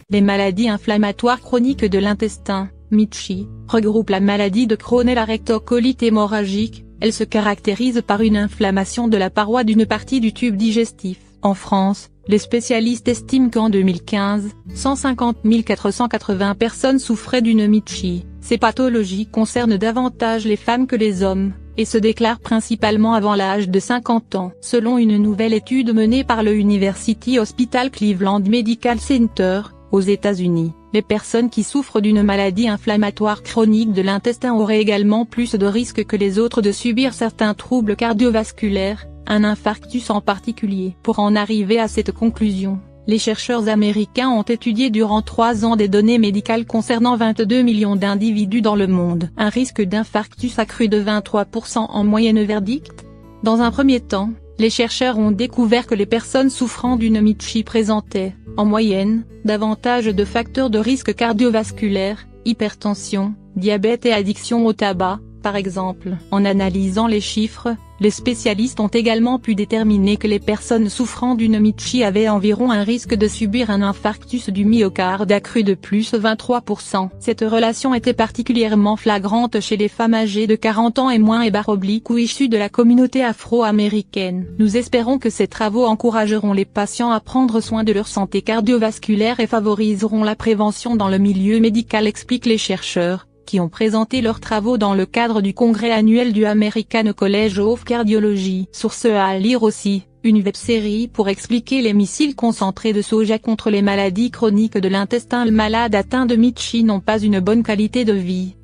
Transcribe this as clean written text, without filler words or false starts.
Les maladies inflammatoires chroniques de l'intestin, MICHI, regroupent la maladie de Crohn et la rectocolite hémorragique. Elle se caractérise par une inflammation de la paroi d'une partie du tube digestif. En France, les spécialistes estiment qu'en 2015, 150 480 personnes souffraient d'une MICHI. Ces pathologies concernent davantage les femmes que les hommes, et se déclarent principalement avant l'âge de 50 ans. Selon une nouvelle étude menée par le University Hospital Cleveland Medical Center, aux États-Unis, les personnes qui souffrent d'une maladie inflammatoire chronique de l'intestin auraient également plus de risques que les autres de subir certains troubles cardiovasculaires, un infarctus en particulier. Pour en arriver à cette conclusion, les chercheurs américains ont étudié durant 3 ans des données médicales concernant 22 millions d'individus dans le monde. Un risque d'infarctus accru de 23% en moyenne. Verdict. Dans un premier temps, les chercheurs ont découvert que les personnes souffrant d'une MICHI présentaient, en moyenne, davantage de facteurs de risque cardiovasculaire, hypertension, diabète et addiction au tabac, par exemple. En analysant les chiffres, les spécialistes ont également pu déterminer que les personnes souffrant d'une MICHI avaient environ un risque de subir un infarctus du myocarde accru de plus 23%. Cette relation était particulièrement flagrante chez les femmes âgées de 40 ans et moins et ou issues de la communauté afro-américaine. Nous espérons que ces travaux encourageront les patients à prendre soin de leur santé cardiovasculaire et favoriseront la prévention dans le milieu médical, expliquent les chercheurs, qui ont présenté leurs travaux dans le cadre du congrès annuel du American College of Cardiology. Source à lire aussi, une web-série pour expliquer les missiles concentrés de soja contre les maladies chroniques de l'intestin. Les malades atteints de MICHI n'ont pas une bonne qualité de vie,